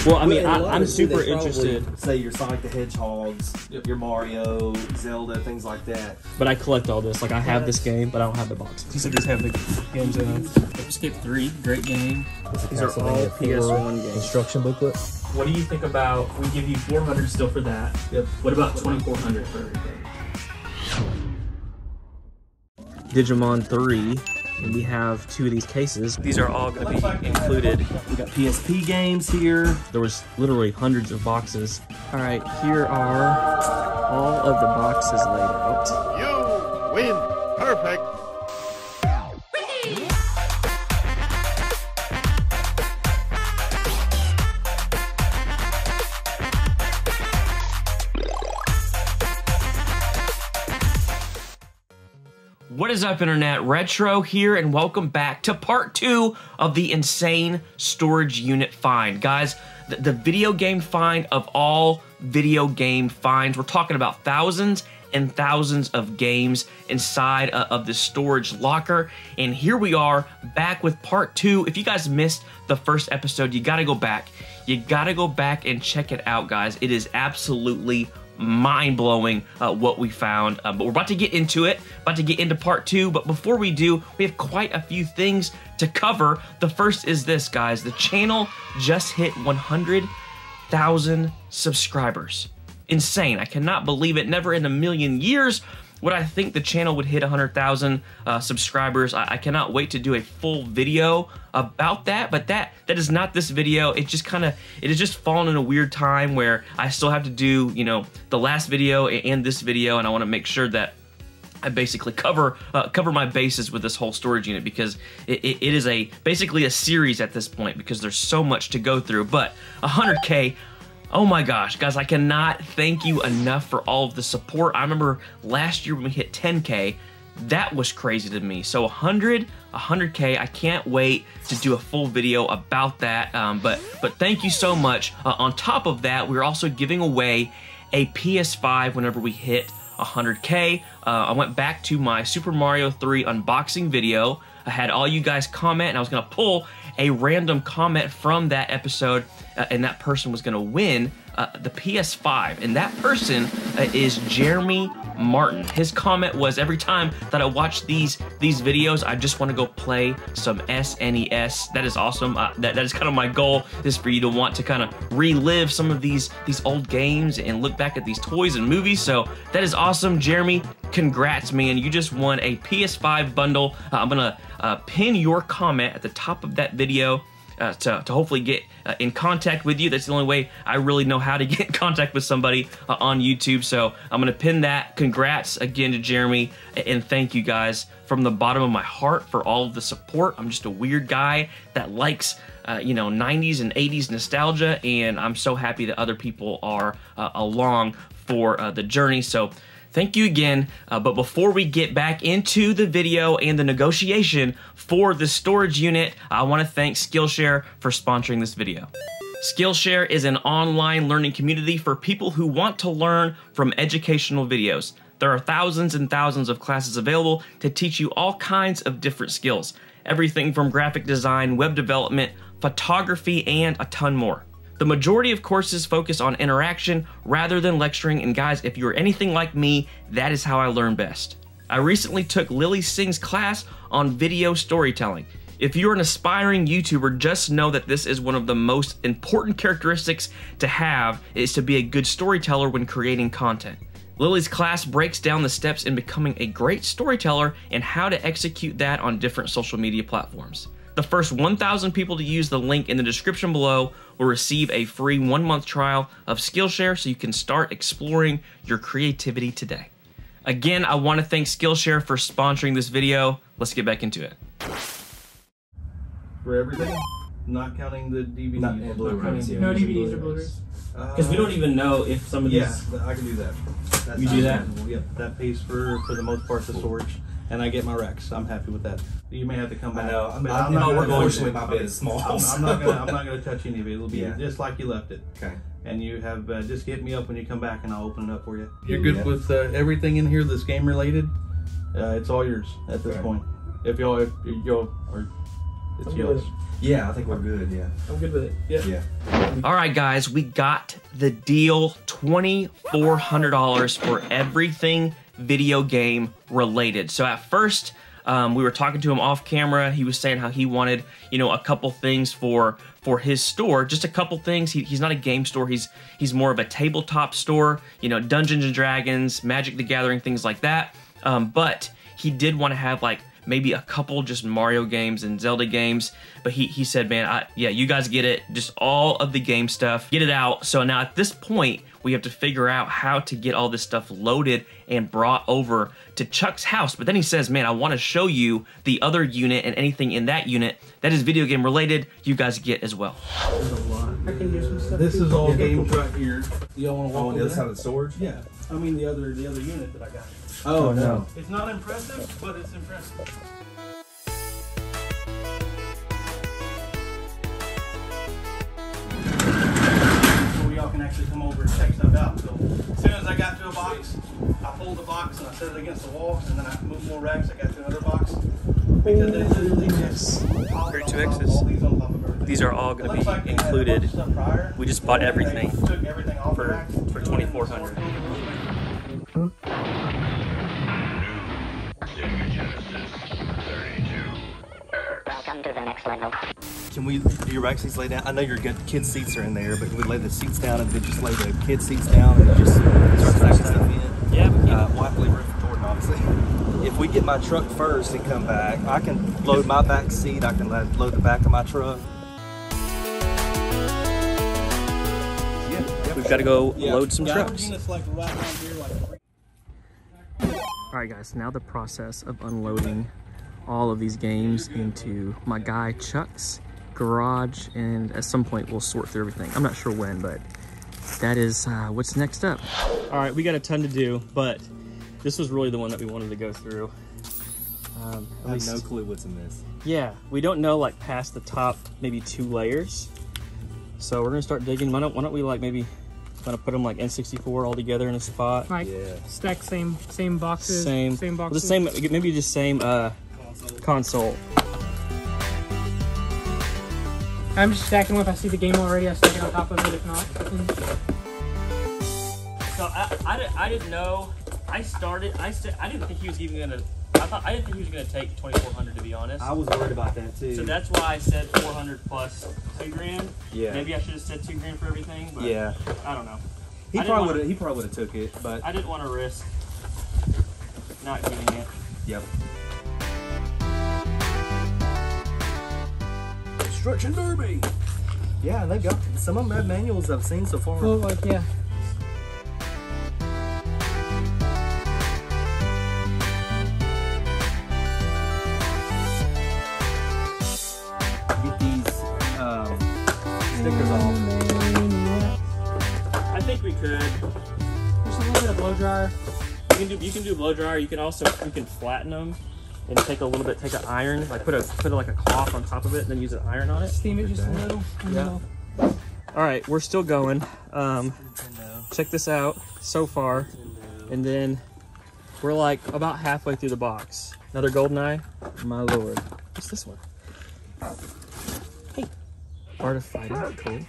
Well, I mean, I'm super interested. Say your Sonic the Hedgehogs, your Mario, Zelda, things like that. But I collect all this. Like, I have this game, but I don't have the box. These just have the games in them. Escape 3, great game. These are all PS1 games. Instruction booklet. What do you think about, we give you 400 still for that. Yep. What about 2,400 for everything? Digimon 3. And we have 2 of these cases. These are all going to be included. We got PSP games here. There was literally hundreds of boxes. All right, here are all of the boxes laid out. You win. Perfect. What is up, Internet? Retro here, and welcome back to part 2 of the insane storage unit find. Guys, the video game find of all video game finds. We're talking about thousands and thousands of games inside of this storage locker. And here we are back with part 2. If you guys missed the first episode, you gotta go back. You gotta go back and check it out, guys. It is absolutely mind-blowing what we found, but we're about to get into it, about to get into part 2. But before we do, we have quite a few things to cover. The first is this, guys. The channel just hit 100,000 subscribers. Insane. I cannot believe it. Never in a million years would I think the channel would hit 100,000 subscribers. I cannot wait to do a full video about that, but that is not this video. It just it has just fallen in a weird time where I still have to do, you know, the last video and this video, and I want to make sure that I basically cover my bases with this whole storage unit, because it is basically a series at this point, because there's so much to go through. But 100K. Oh my gosh, guys, I cannot thank you enough for all of the support. I remember last year when we hit 10K, that was crazy to me. So 100K, I can't wait to do a full video about that. But thank you so much. On top of that, we're also giving away a PS5 whenever we hit 100K. I went back to my Super Mario 3 unboxing video. I had all you guys comment, and I was gonna pull a random comment from that episode, and that person was gonna win the PS5, and that person is Jeremy Martin. His comment was, every time that I watch these videos, I just want to go play some SNES. That is awesome. That is kind of my goal, is for you to want to kind of relive some of these old games and look back at these toys and movies. So that is awesome, Jeremy. Congrats, man. You just won a PS5 bundle. I'm gonna pin your comment at the top of that video to hopefully get in contact with you. That's the only way I really know how to get in contact with somebody on YouTube. So I'm gonna pin that. Congrats again to Jeremy, and thank you guys from the bottom of my heart for all of the support. I'm just a weird guy that likes you know, 90s and 80s nostalgia, and I'm so happy that other people are along for the journey. So thank you again, but before we get back into the video and the negotiation for the storage unit, I want to thank Skillshare for sponsoring this video. Skillshare is an online learning community for people who want to learn from educational videos. There are thousands and thousands of classes available to teach you all kinds of different skills. Everything from graphic design, web development, photography, and a ton more. The majority of courses focus on interaction rather than lecturing, and guys, if you're anything like me, that is how I learn best. I recently took Lily Singh's class on video storytelling. If you're an aspiring YouTuber, just know that this is one of the most important characteristics to have, is to be a good storyteller when creating content. Lily's class breaks down the steps in becoming a great storyteller and how to execute that on different social media platforms. The first 1,000 people to use the link in the description below will receive a free 1-month trial of Skillshare, so you can start exploring your creativity today. Again, I want to thank Skillshare for sponsoring this video. Let's get back into it. For everything? Not counting the DVDs. No DVDs or Blu-rays. Because we don't even know if some of these... Yeah, I can do that. That's you do that? Yep, that pays for the most part the storage. And I get my Rex. I'm happy with that. You may have to come back. I know. Unfortunately, my bed is small. I'm not gonna touch any of it. It'll be just like you left it. Okay. And you have just hit me up when you come back, and I'll open it up for you. You're good with everything in here that's game related. It's all yours at this point. If y'all, it's yours. Yeah, I think we're good. Yeah, I'm good with it. Yeah. All right, guys, we got the deal. $2,400 for everything video game related. So at first, we were talking to him off camera. He was saying how he wanted, you know, a couple things for his store, just a couple things. He's not a game store. He's more of a tabletop store, you know, Dungeons and Dragons, Magic the Gathering, things like that. But he did want to have like maybe a couple just Mario games and Zelda games. But he said, man, yeah, you guys get it. Just all of the game stuff, get it out. So now at this point, we have to figure out how to get all this stuff loaded and brought over to Chuck's house. But then he says, man, I want to show you the other unit and anything in that unit that is video game related, you guys get as well. There's a lot. I can do some stuff. This is all games right here. Y'all want to walk on the other side of the storage? Yeah. I mean the other unit that I got. Oh no. It's not impressive, but it's impressive. Y'all can actually come over and check stuff out. So as soon as I got to a box, I pulled the box and I set it against the wall, and then I moved more racks. I got to another box because it literally just 32Xs. These are all going to be included. We just bought everything for $2,400. Sega Genesis 32. Welcome to the next level. Can we do your back seats lay down? I know your kid seats are in there, but can we lay the seats down and then just lay the kid seats down and just start stacking stuff in? Yeah, We'll have to leave room for Jordan, obviously. If we get my truck first and come back, I can load my back seat. I can load the back of my truck. we've got to go load some trucks. All right, guys, now the process of unloading all of these games into my guy Chuck's garage, and at some point we'll sort through everything. I'm not sure when, but that is what's next up. All right, we got a ton to do, but this was really the one that we wanted to go through. I have no clue what's in this. Yeah, we don't know like past the top maybe 2 layers, so we're gonna start digging. Why don't we like maybe gonna put them like N64 all together in a spot? Like stack same boxes. Same boxes. Well, the same, maybe just same console. I'm just stacking them. If I see the game already, I stack it on top of it. If not, So I didn't know. I didn't think he was even gonna. I didn't think he was gonna take 2,400, to be honest. I was worried about that too. So that's why I said 400 plus 2 grand. Yeah. Maybe I should have said 2 grand for everything. But Yeah. I don't know. He probably would have took it, but I didn't want to risk not getting it. yep. Construction Derby. Yeah, and they got some of them have manuals I've seen so far. well, like yeah. Get these stickers off. I think we could. Just a little bit of blow dryer. You can do blow dryer. You can flatten them and take an iron, like put like a cloth on top of it, and then use an iron on it. Steam it just a little. Yeah. All right, we're still going. Check this out so far, and then we're like about halfway through the box. Another GoldenEye. My lord, what's this one? Hey, Art of Fighting. Cool.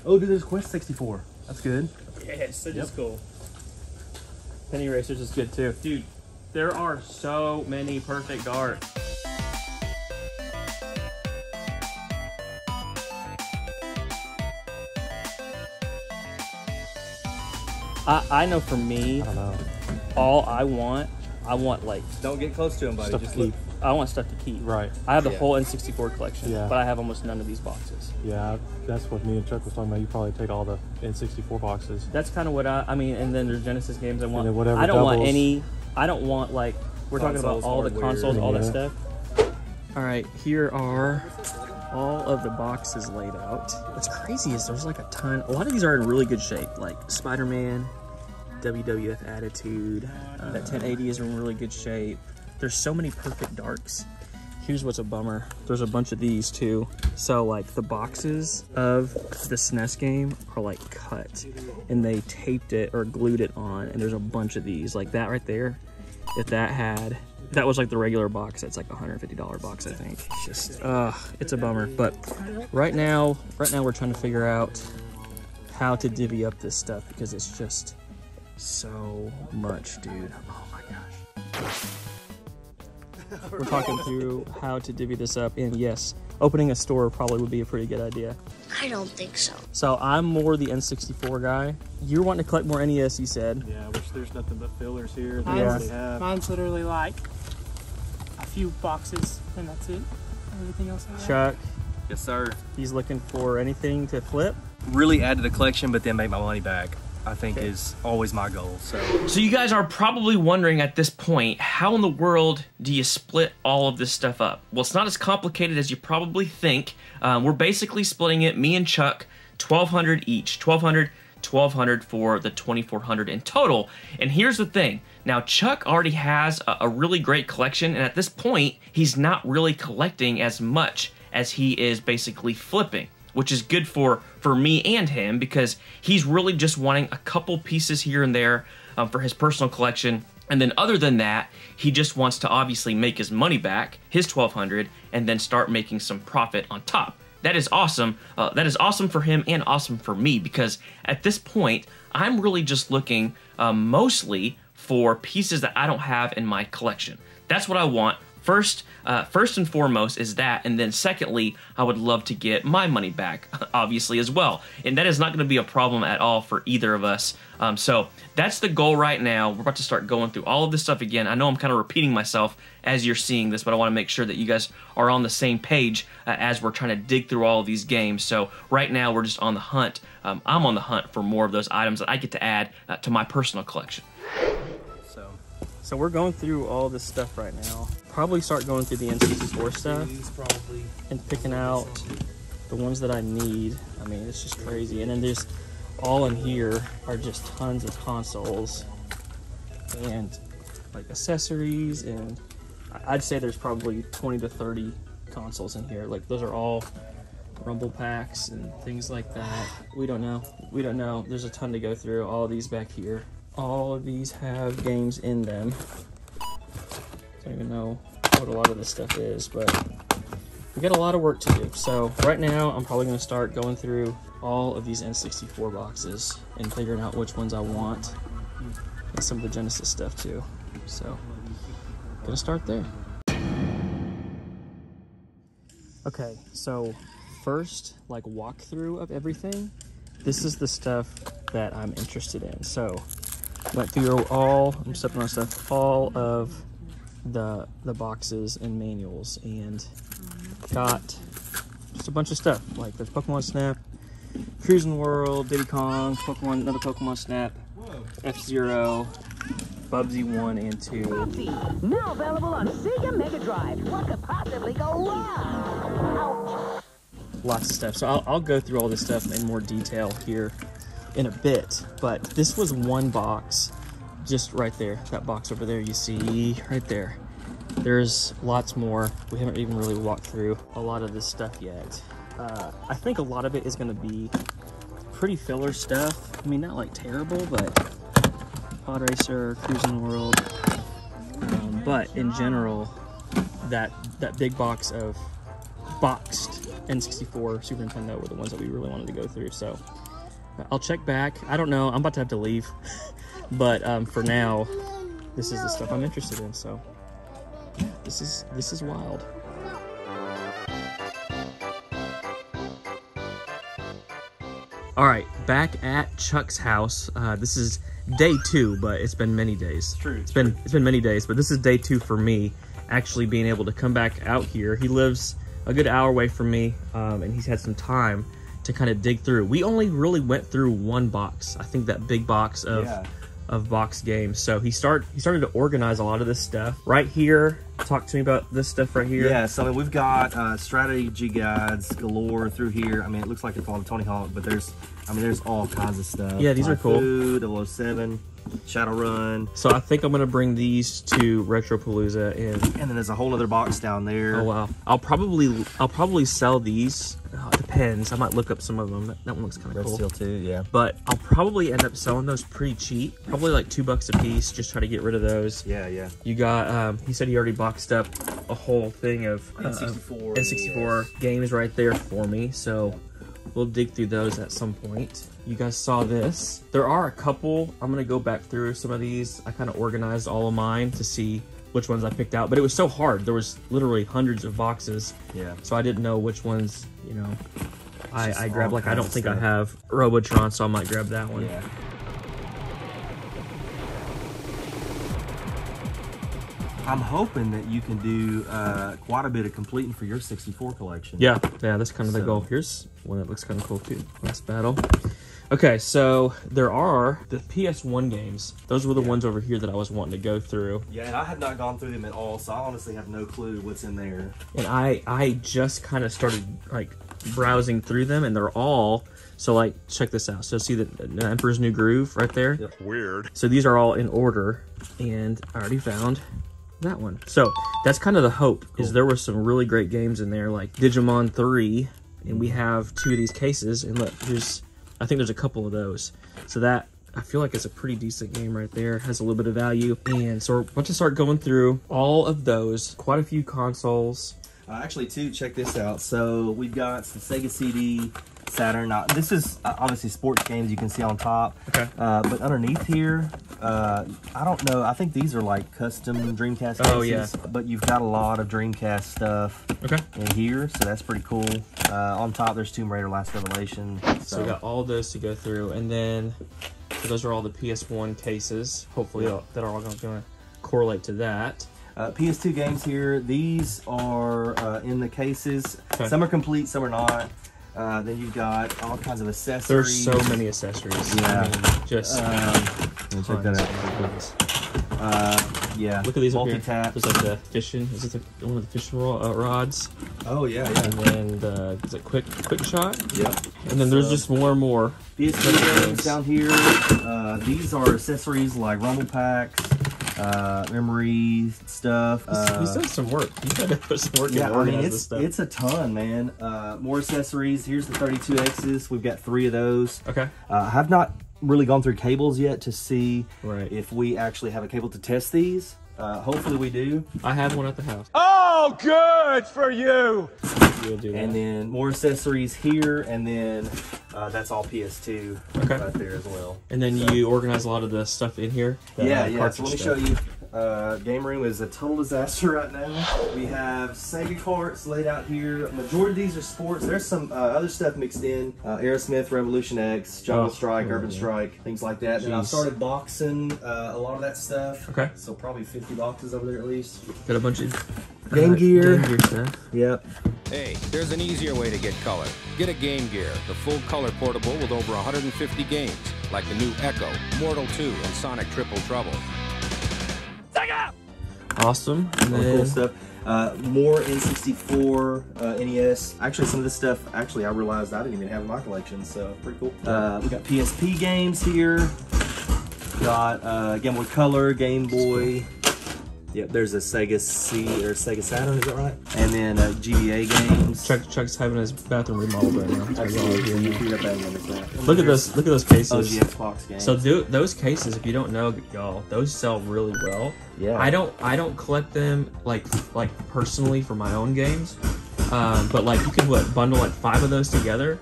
Oh, dude, there's Quest 64. That's good. Yes, that is cool. Penny Racers is good too. Dude, there are so many perfect darts. I know for me, I don't know. all I want like Don't get close to him, buddy. Stuff Just to keep. I want stuff to keep. Right. I have the Yeah. whole N64 collection, Yeah. but I have almost none of these boxes. Yeah, that's what me and Chuck was talking about. You probably take all the N64 boxes. That's kind of what I mean, and then there's Genesis games I want. then whatever I don't want doubles. any. I don't want like we're talking about Consoles, all the hardware, consoles, all that yeah. stuff. All right, here are all of the boxes laid out. What's crazy is there's like a ton. A lot of these are in really good shape, like Spider-Man, WWF Attitude. That 1080 is in really good shape. There's so many perfect darks. Here's what's a bummer. There's a bunch of these too. So like the boxes of the SNES game are like cut and they taped it or glued it on, and there's a bunch of these. Like that right there, if that was like the regular box, that's like a $150 box, I think. It's just, it's a bummer. But right now we're trying to figure out how to divvy up this stuff because it's just so much, dude. Oh my gosh. We're talking through how to divvy this up, and yes, opening a store probably would be a pretty good idea. I don't think so. So I'm more the N64 guy. You're wanting to collect more NES, you said. Yeah, which there's nothing but fillers here. Mine's literally like a few boxes, and that's it. Everything else I got. Chuck, Yes, sir. he's looking for anything to flip. Really add to the collection, but then make my money back, I think is always my goal. So you guys are probably wondering at this point, how in the world do you split all of this stuff up? Well, it's not as complicated as you probably think. We're basically splitting it, me and Chuck, $1,200 each. $1,200 for the $2,400 in total. And here's the thing. Now, Chuck already has a really great collection, and at this point, he's not really collecting as much as he is basically flipping, which is good for me and him because he's really just wanting a couple pieces here and there for his personal collection. And then other than that, he just wants to obviously make his money back, his $1,200, and then start making some profit on top. That is awesome. That is awesome for him and awesome for me because at this point, I'm really just looking mostly for pieces that I don't have in my collection. That's what I want. First and foremost is that, and then secondly, I would love to get my money back, obviously, as well. And that is not going to be a problem at all for either of us. So that's the goal right now. We're about to start going through all of this stuff again. I know I'm kind of repeating myself as you're seeing this, but I want to make sure that you guys are on the same page as we're trying to dig through all of these games. So right now, we're just on the hunt. I'm on the hunt for more of those items that I get to add to my personal collection. So we're going through all this stuff right now. Probably start going through the N64 stuff and picking out the ones that I need. I mean, it's just crazy. And then there's all in here are just tons of consoles and like accessories, and I'd say there's probably 20 to 30 consoles in here. Like those are all rumble packs and things like that. We don't know. There's a ton to go through. All of these back here. All of these have games in them. Don't even know what a lot of this stuff is, but we got a lot of work to do. So right now, I'm probably going to start going through all of these N64 boxes and figuring out which ones I want, and some of the Genesis stuff too. So, gonna start there. Okay, so first, like walkthrough of everything. This is the stuff that I'm interested in. So. Went through I'm stepping on stuff, all of the boxes and manuals, and got just a bunch of stuff. Like there's Pokemon Snap, Cruising World, Diddy Kong, another Pokemon Snap, F-Zero, Bubsy 1 and 2. Bubsy, now available on Sega Mega Drive. What could possibly go wrong? Ouch. Lots of stuff. So I'll go through all this stuff in more detail here in a bit, but this was one box just right there. That box over there you see right there. There's lots more. We haven't even really walked through a lot of this stuff yet. I think a lot of it is going to be pretty filler stuff. I mean, not like terrible, but Pod Racer, Cruising World, but in general, that big box of boxed N64 Super Nintendo were the ones that we really wanted to go through. So I'll check back. I don't know. I'm about to have to leave. But for now, this is the stuff I'm interested in. So this is wild. All right, back at Chuck's house. This is day 2, but it's been many days. It's been many days, but this is day 2 for me actually being able to come back out here. He lives a good hour away from me, and he's had some time to kind of dig through. We only really went through one box. I think that big box of box games. So he started to organize a lot of this stuff. Right here talk to me about this stuff right here. Yeah, so I mean, we've got strategy guides galore through here. I mean, it looks like it's on Tony Hawk, but there's all kinds of stuff. Yeah, these are cool. Food, 007, Shadowrun. So I think I'm gonna bring these to Retropalooza, and then there's a whole other box down there. Oh wow! I'll probably sell these. Oh, it depends. I might look up some of them. That one looks kind of cool. Steel too, yeah. But I'll probably end up selling those pretty cheap. Probably like $2 a piece. Just try to get rid of those. Yeah, yeah. You got. He said he already boxed up a whole thing of N64 games right there for me. So we'll dig through those at some point. You guys saw this. There are a couple. I'm gonna go back through some of these. I kind of organized all of mine to see which ones I picked out, but it was so hard. There was literally hundreds of boxes. Yeah. So I didn't know which ones, you know, I grabbed. Like, I don't think I have Robotron, so I might grab that one. Yeah. I'm hoping that you can do quite a bit of completing for your 64 collection. Yeah, that's kind of the goal. Here's one that looks kind of cool too. Last battle. Okay, so there are the PS1 games. Those were the ones over here that I was wanting to go through. Yeah, and I have not gone through them at all, so I honestly have no clue what's in there. And I just kind of started like browsing through them, and they're all, so like, check this out. So see the Emperor's New Groove right there? Yep. Weird. So these are all in order, and I already found that one. So that's kind of the hope, is there were some really great games in there, like Digimon 3, and we have 2 of these cases, and look, I think there's a couple of those. So that, I feel like it's a pretty decent game right there. Has a little bit of value. And so we're about to start going through all of those. Quite a few consoles. Actually, too, check this out. So we've got some Sega CD, Saturn. Now, this is obviously sports games you can see on top. Okay. But underneath here, I don't know. I think these are like custom Dreamcast cases. Oh, yeah. But you've got a lot of Dreamcast stuff in here, so that's pretty cool. On top, there's Tomb Raider Last Revelation. So we got all those to go through. And then, so those are all the PS1 cases. Hopefully that are all going to correlate to that. PS2 games here. These are in the cases. Okay. Some are complete, some are not. Then you've got all kinds of accessories. There's so many accessories. Yeah. I mean, just check that out. Yeah. Look at these multi-tap. There's like the fishing. Is it one of the fishing rods? Oh yeah, And then is it quick shot? Yep. And then there's just more and more. PS2 games down here. These are accessories like rumble packs, memory stuff. He's done some work. He's got to put some work in to organize this stuff. It's a ton, man. More accessories. Here's the 32Xs. We've got 3 of those. Okay. I have not really gone through cables yet to see if we actually have a cable to test these. Hopefully we do. I have one at the house. Oh, good for you! We'll do that. And then more accessories here, and then that's all PS2 right there as well. And then you organize a lot of the stuff in here? Yeah. So let me show you. Game room is a total disaster right now. We have Sega carts laid out here. Majority of these are sports. There's some other stuff mixed in. Aerosmith, Revolution X, Jungle Strike, Urban Strike, things like that. And I started boxing a lot of that stuff. Okay. So probably 50 boxes over there at least. Got a bunch of Game Gear. Game Gear stuff. Yep. Hey, there's an easier way to get color. Get a Game Gear, the full color portable with over 150 games, like the new Echo, Mortal 2, and Sonic Triple Trouble. Awesome. And then cool stuff. More N64, NES. Actually, some of this stuff, I realized I didn't even have in my collection, so pretty cool. We got PSP games here. Got Game Boy Color, Game Boy. Yep, there's a Sega Sega Saturn, is that right? And then GBA games. Chuck's having his bathroom remodeled right now. Look at those cases. OG Xbox games. So those cases, if you don't know, y'all, those sell really well. Yeah. I don't collect them like personally for my own games, but like you can bundle like 5 of those together.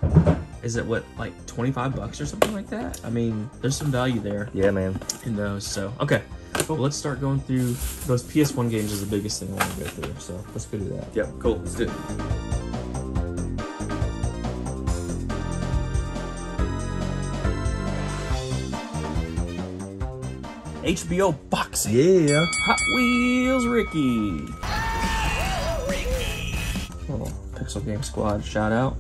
Is it like $25 or something like that? I mean, there's some value there. Yeah, man. In those. So okay. Well, let's start going through those PS1 games is the biggest thing I want to go through. So let's go do that. Yep, cool. Let's do it. HBO boxing. Yeah. Hot Wheels Ricky. Oh, Pixel Game Squad shout out.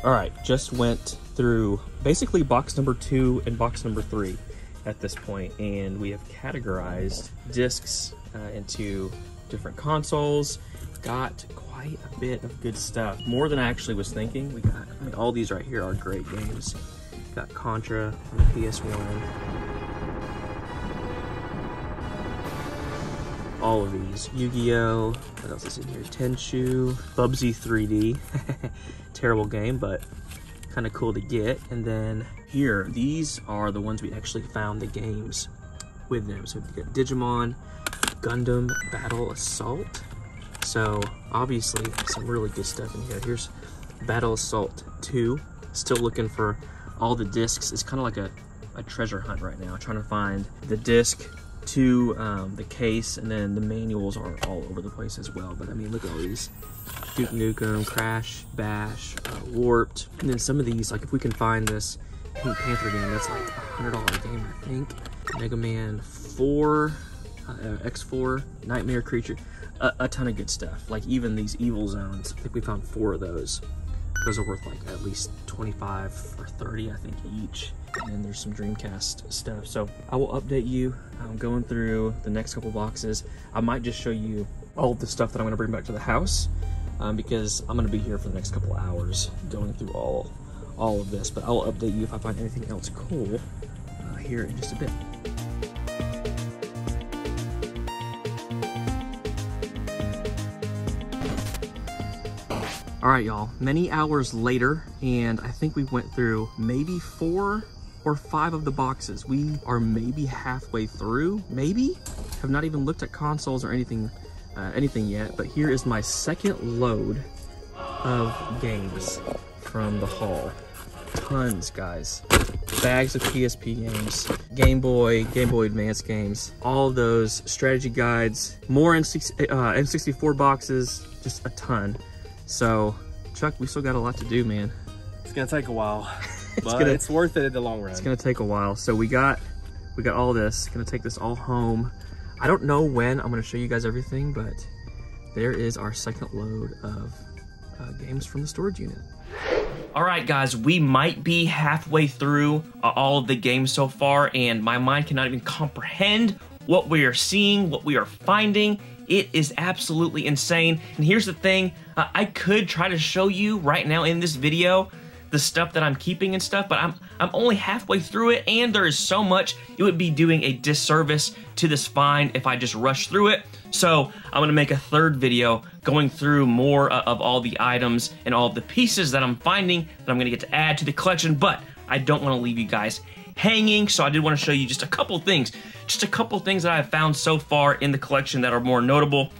All right, just went through basically box number 2 and box number 3 at this point, and we have categorized discs into different consoles. Got quite a bit of good stuff, more than I actually was thinking. We got, I mean, all these right here are great games. Got Contra on the PS1. All of these. Yu-Gi-Oh! What else is in here? Tenchu, Bubsy 3D. Terrible game, but kind of cool to get. And then here, these are the ones we actually found the games with them. So we got Digimon, Gundam Battle Assault. So obviously some really good stuff in here. Here's Battle Assault 2. Still looking for all the discs. It's kind of like a treasure hunt right now, trying to find the disc to the case, and then the manuals are all over the place as well. But I mean, look at all these. Duke Nukem, Crash, Bash, Warped. And then some of these, like if we can find this Pink Panther game, that's like a $100 game, I think. Mega Man 4, X4, Nightmare Creature, a ton of good stuff. Like even these Evil Zones, I think we found 4 of those. Those are worth like at least 25 or 30, I think, each. And then there's some Dreamcast stuff. So I will update you. I'm going through the next couple boxes. I might just show you all of the stuff that I'm gonna bring back to the house because I'm gonna be here for the next couple hours going through all of this. But I'll update you if I find anything else cool here in just a bit. All right, y'all, many hours later, and I think we went through maybe 4 or 5 of the boxes. We are maybe halfway through, maybe? Have not even looked at consoles or anything yet, but here is my second load of games from the haul. Tons, guys. Bags of PSP games, Game Boy Advance games, all of those, strategy guides, more N64 boxes, just a ton. So, Chuck, we still got a lot to do, man. It's gonna take a while, but it's worth it in the long run. It's gonna take a while. So we got all this. Gonna take this all home. I don't know when I'm gonna show you guys everything, but there is our second load of games from the storage unit. All right, guys, we might be halfway through all of the games so far, and my mind cannot even comprehend what we are seeing, what we are finding. It is absolutely insane. And here's the thing, I could try to show you right now in this video the stuff that I'm keeping and stuff, but I'm only halfway through it, and there is so much, it would be doing a disservice to this find if I just rush through it. So I'm gonna make a third video going through more of all the items and all of the pieces that I'm finding that I'm gonna get to add to the collection, but I don't wanna leave you guys hanging, so I did want to show you just a couple things that I've found so far in the collection that are more notable.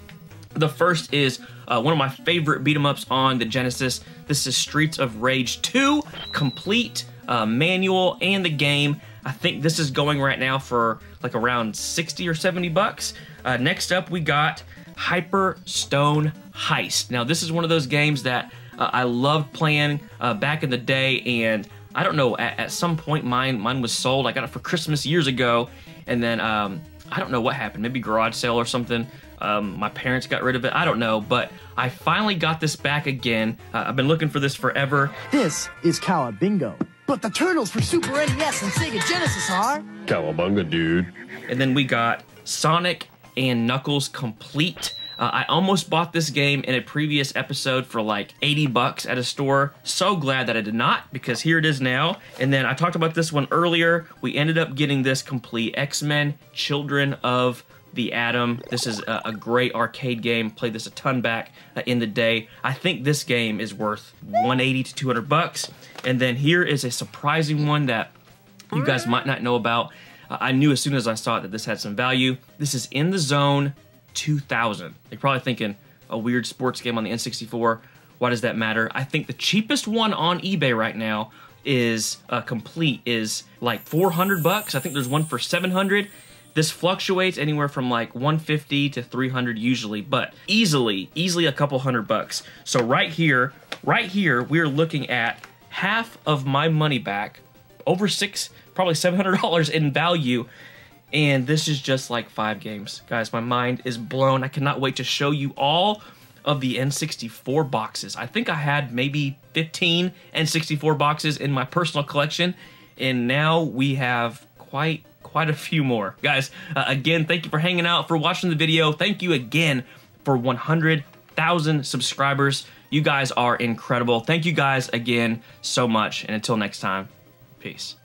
The first is one of my favorite beat 'em ups on the Genesis. This is Streets of Rage 2, complete manual and the game. I think this is going right now for like around 60 or 70 bucks. Next up, we got Hyper Stone Heist. Now, this is one of those games that I loved playing back in the day, and I don't know, at some point mine was sold. I got it for Christmas years ago, and then I don't know what happened, maybe garage sale or something. My parents got rid of it, I don't know, but I finally got this back again. I've been looking for this forever. This is Cowabingo, but the turtles for Super NES and Sega Genesis are... Cowabunga, dude. And then we got Sonic and Knuckles Complete. I almost bought this game in a previous episode for like 80 bucks at a store. So glad that I did not, because here it is now. And then I talked about this one earlier. We ended up getting this complete, X-Men Children of the Atom. This is a great arcade game. Played this a ton back in the day. I think this game is worth 180 to 200 bucks. And then here is a surprising one that you guys might not know about. I knew as soon as I saw it that this had some value. This is In the Zone 2000. You're probably thinking, a weird sports game on the N64. Why does that matter? I think the cheapest one on eBay right now is complete is like 400 bucks. I think there's one for 700. This fluctuates anywhere from like 150 to 300 usually, but easily a couple $100. So right here, we're looking at half of my money back, over probably $700 in value. And this is just like 5 games. Guys, my mind is blown. I cannot wait to show you all of the N64 boxes. I think I had maybe 15 N64 boxes in my personal collection, and now we have quite a few more. Guys, again, thank you for hanging out, for watching the video. Thank you again for 100,000 subscribers. You guys are incredible. Thank you guys again so much, and until next time, peace.